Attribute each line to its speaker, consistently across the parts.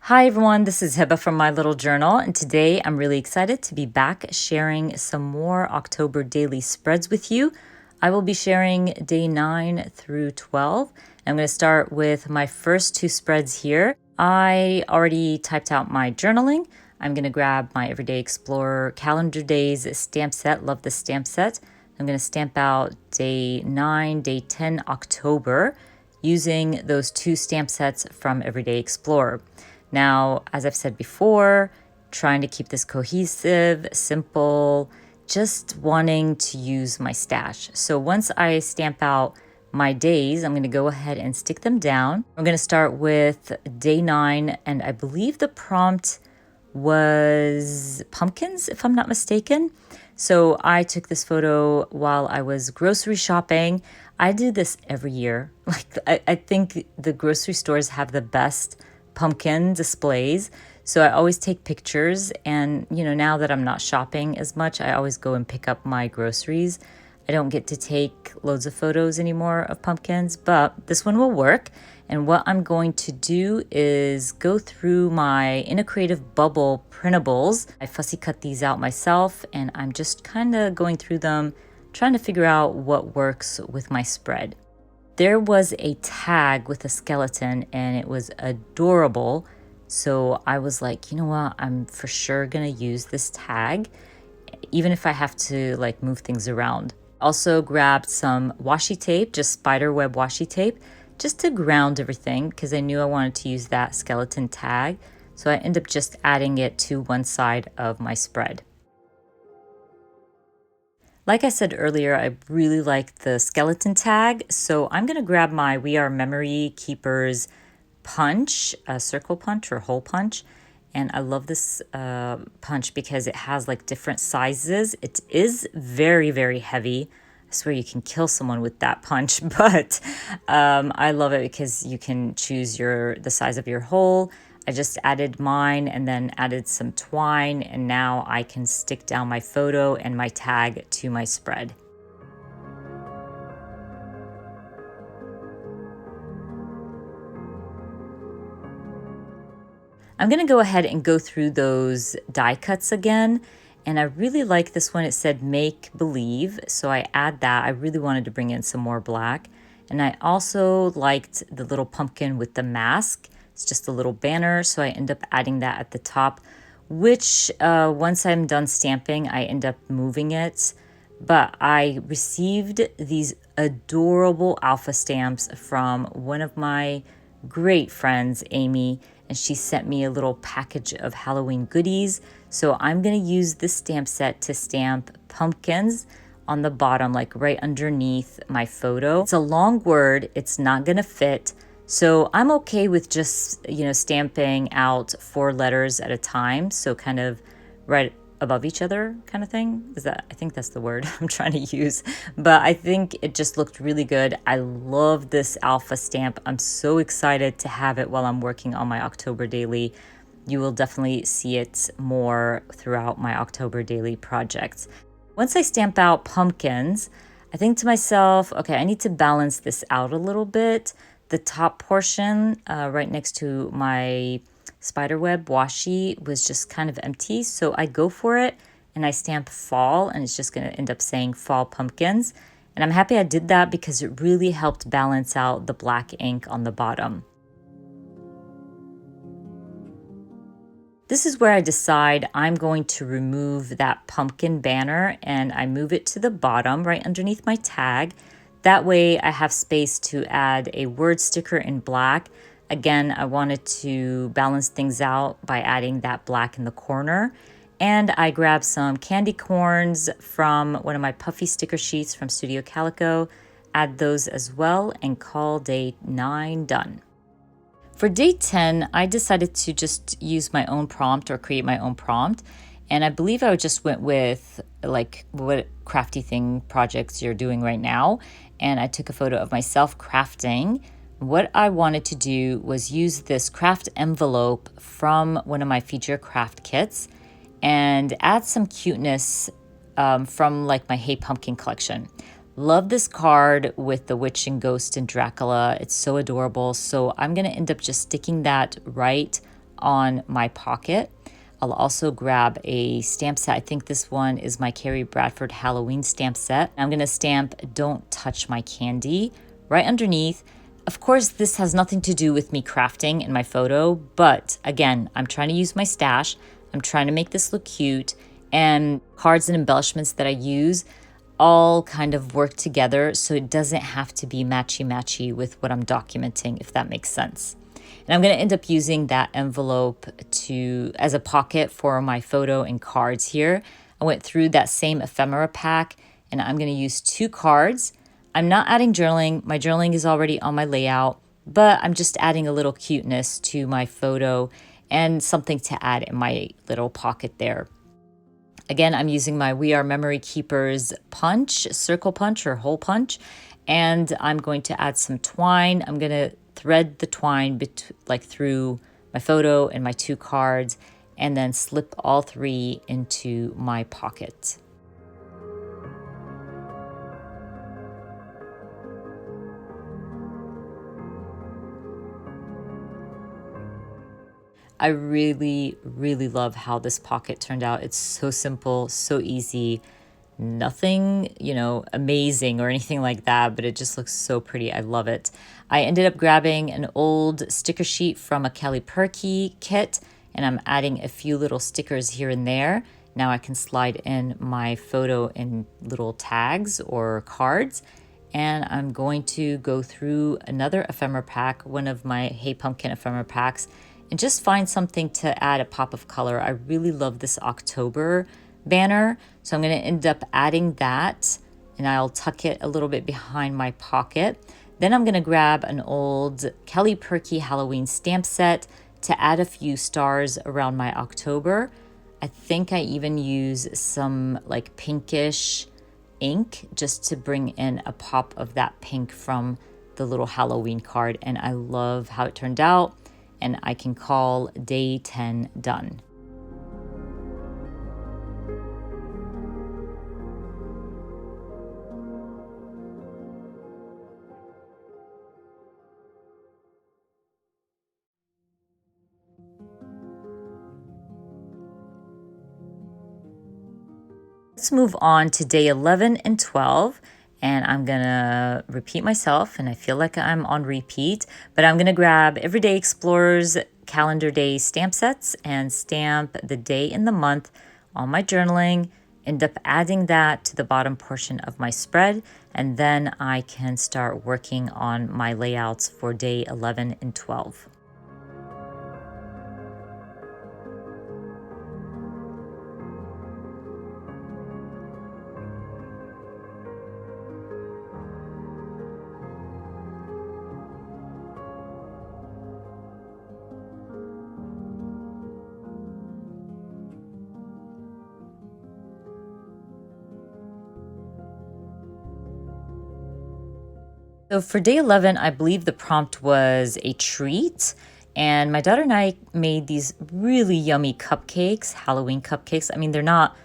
Speaker 1: Hi everyone, this is Hiba from My Little Journal, and today I'm really excited to be back sharing some more October daily spreads with you. I will be sharing day 9 through 12. I'm going to start with my first two spreads here. I already typed out my journaling. I'm going to grab my Everyday Explorer Calendar Days stamp set. Love the stamp set. I'm going to stamp out day 9, day 10 October using those two stamp sets from Everyday Explorer. Now, as I've said before, trying to keep this cohesive, simple, just wanting to use my stash. So once I stamp out my days, I'm going to go ahead and stick them down. I'm going to start with day 9, and I believe the prompt was pumpkins, if I'm not mistaken. So I took this photo while I was grocery shopping. I do this every year. I think the grocery stores have the best pumpkin displays. So I always take pictures, and now that I'm not shopping as much, I always go and pick up my groceries. I don't get to take loads of photos anymore of pumpkins, but this one will work. And what I'm going to do is go through my In a Creative Bubble printables. I fussy cut these out myself, and I'm just kind of going through them, trying to figure out what works with my spread. There was a tag with a skeleton and it was adorable. So I was like, you know what? I'm for sure gonna use this tag, even if I have to move things around. Also grabbed some washi tape, just spider web washi tape, just to ground everything because I knew I wanted to use that skeleton tag. So I ended up just adding it to one side of my spread. Like I said earlier, I really like the skeleton tag, so I'm going to grab my We Are Memory Keepers punch, a circle punch or hole punch, and I love this punch because it has different sizes. It is very, very heavy. I swear you can kill someone with that punch, but I love it because you can choose the size of your hole. I just added mine and then added some twine, and now I can stick down my photo and my tag to my spread. I'm going to go ahead and go through those die cuts again, and I really like this one. It said make believe, so I add that. I really wanted to bring in some more black, and I also liked the little pumpkin with the mask. It's just a little banner, so I end up adding that at the top, which once I'm done stamping, I end up moving it. But I received these adorable alpha stamps from one of my great friends, Amy, and she sent me a little package of Halloween goodies. So I'm going to use this stamp set to stamp pumpkins on the bottom, right underneath my photo. It's a long word. It's not going to fit. So I'm okay with just, stamping out 4 letters at a time. So kind of right above each other kind of thing. I think that's the word I'm trying to use. But I think it just looked really good. I love this alpha stamp. I'm so excited to have it while I'm working on my October daily. You will definitely see it more throughout my October daily projects. Once I stamp out pumpkins, I think to myself, okay, I need to balance this out a little bit. The top portion right next to my spiderweb washi was just kind of empty, so I go for it and I stamp fall, and it's just going to end up saying fall pumpkins. And I'm happy I did that because it really helped balance out the black ink on the bottom. This is where I decide I'm going to remove that pumpkin banner, and I move it to the bottom right underneath my tag. That way I have space to add a word sticker in black. Again, I wanted to balance things out by adding that black in the corner. And I grabbed some candy corns from one of my puffy sticker sheets from Studio Calico, add those as well, and call day 9 done. For day 10, I decided to just use my own prompt or create my own prompt. And I believe I just went with what crafty thing projects you're doing right now. And I took a photo of myself crafting. What I wanted to do was use this craft envelope from one of my feature craft kits and add some cuteness from my Hey Pumpkin collection. Love this card with the witch and ghost and Dracula. It's so adorable. So I'm going to end up just sticking that right on my pocket. I'll also grab a stamp set. I think this one is my Carrie Bradford Halloween stamp set. I'm gonna stamp "Don't Touch My Candy" right underneath. Of course, this has nothing to do with me crafting in my photo, but again, I'm trying to use my stash. I'm trying to make this look cute, and cards and embellishments that I use all kind of work together so it doesn't have to be matchy-matchy with what I'm documenting, if that makes sense. And I'm going to end up using that envelope as a pocket for my photo and cards here. I went through that same ephemera pack, and I'm going to use 2 cards. I'm not adding journaling. My journaling is already on my layout, but I'm just adding a little cuteness to my photo and something to add in my little pocket there. Again, I'm using my We Are Memory Keepers punch, circle punch or hole punch, and I'm going to add some twine. I'm going to thread the twine through my photo and my 2 cards, and then slip all 3 into my pocket. I really, really love how this pocket turned out. It's so simple, so easy, nothing, amazing or anything like that, but it just looks so pretty. I love it. I ended up grabbing an old sticker sheet from a Kelly Perky kit, and I'm adding a few little stickers here and there. Now I can slide in my photo in little tags or cards. And I'm going to go through another ephemera pack, one of my Hey Pumpkin ephemera packs, and just find something to add a pop of color. I really love this October banner, so I'm going to end up adding that, and I'll tuck it a little bit behind my pocket. Then I'm going to grab an old Kelly Perky Halloween stamp set to add a few stars around my October. I think I even use some like pinkish ink just to bring in a pop of that pink from the little Halloween card, and I love how it turned out. And I can call day 10 done. Let's move on to day 11 and 12. And I'm gonna repeat myself, and I feel like I'm on repeat, but I'm gonna grab Everyday Explorers calendar day stamp sets and stamp the day and the month on my journaling, end up adding that to the bottom portion of my spread, and then I can start working on my layouts for day 11 and 12. So for day 11, I believe the prompt was a treat. And my daughter and I made these really yummy cupcakes, Halloween cupcakes. I mean, they're not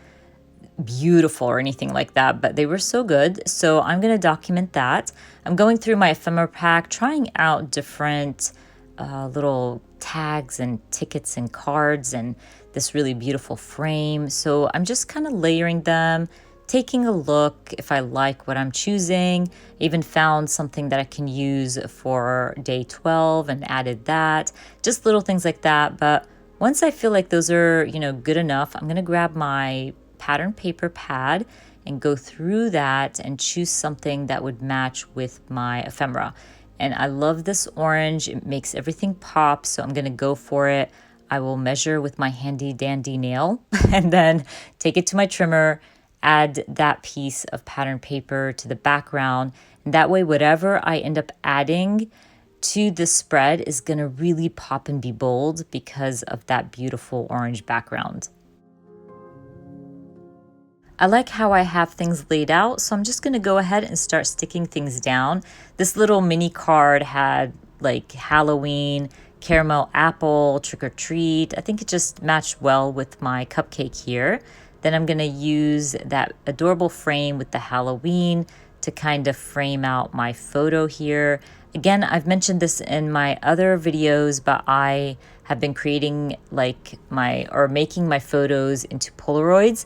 Speaker 1: beautiful or anything like that, but they were so good. So I'm going to document that. I'm going through my ephemera pack, trying out different little tags and tickets and cards and this really beautiful frame. So I'm just kind of layering them, taking a look if I like what I'm choosing. I even found something that I can use for day 12 and added that. Just little things like that. But once I feel like those are, good enough, I'm going to grab my pattern paper pad and go through that and choose something that would match with my ephemera. And I love this orange. It makes everything pop, so I'm going to go for it. I will measure with my handy dandy nail and then take it to my trimmer, add that piece of pattern paper to the background. And that way, whatever I end up adding to the spread is going to really pop and be bold because of that beautiful orange background. I like how I have things laid out, so I'm just going to go ahead and start sticking things down. This little mini card had like Halloween, caramel apple, trick or treat. I think it just matched well with my cupcake here. Then I'm going to use that adorable frame with the Halloween to kind of frame out my photo here. Again, I've mentioned this in my other videos, but I have been creating making my photos into Polaroids.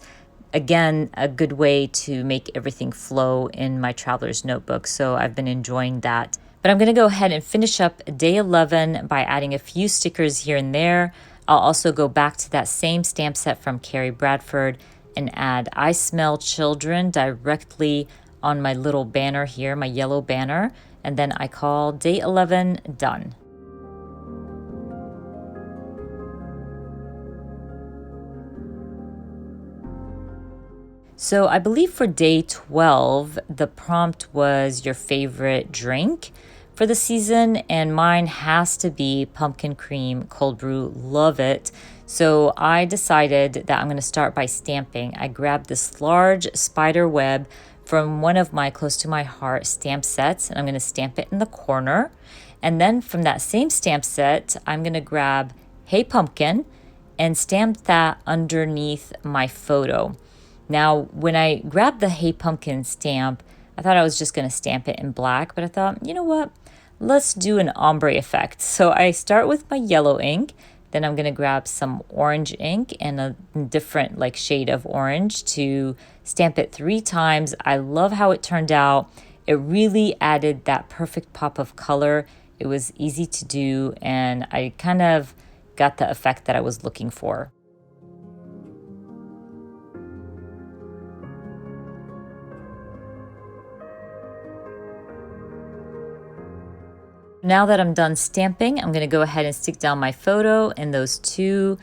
Speaker 1: Again, a good way to make everything flow in my traveler's notebook. So I've been enjoying that. But I'm going to go ahead and finish up day 11 by adding a few stickers here and there. I'll also go back to that same stamp set from Carrie Bradford and add I Smell Children directly on my little banner here, my yellow banner. And then I call day 11 done. So I believe for day 12, the prompt was your favorite drink for the season, and mine has to be pumpkin cream cold brew. Love it. So I decided that I'm going to start by stamping. I grabbed this large spider web from one of my close to my heart stamp sets, and I'm going to stamp it in the corner. And then from that same stamp set, I'm going to grab Hey Pumpkin and stamp that underneath my photo. Now, when I grabbed the Hey Pumpkin stamp, I thought I was just going to stamp it in black, but I thought, you know what? Let's do an ombre effect. So I start with my yellow ink, then I'm going to grab some orange ink and a different shade of orange to stamp it 3 times. I love how it turned out. It really added that perfect pop of color. It was easy to do, and I kind of got the effect that I was looking for. Now that I'm done stamping, I'm going to go ahead and stick down my photo and those 2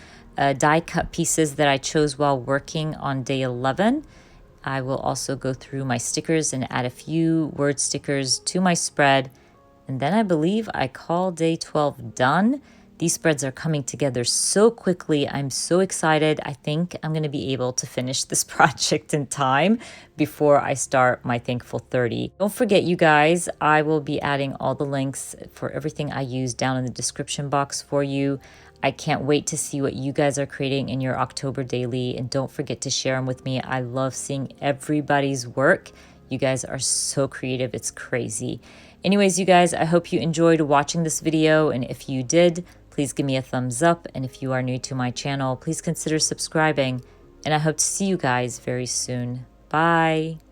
Speaker 1: die cut pieces that I chose while working on day 11. I will also go through my stickers and add a few word stickers to my spread. And then I believe I call day 12 done. These spreads are coming together so quickly. I'm so excited. I think I'm going to be able to finish this project in time before I start my Thankful 30. Don't forget, you guys, I will be adding all the links for everything I use down in the description box for you. I can't wait to see what you guys are creating in your October daily, and don't forget to share them with me. I love seeing everybody's work. You guys are so creative. It's crazy. Anyways, you guys, I hope you enjoyed watching this video, and if you did, please give me a thumbs up, and if you are new to my channel, please consider subscribing, and I hope to see you guys very soon. Bye!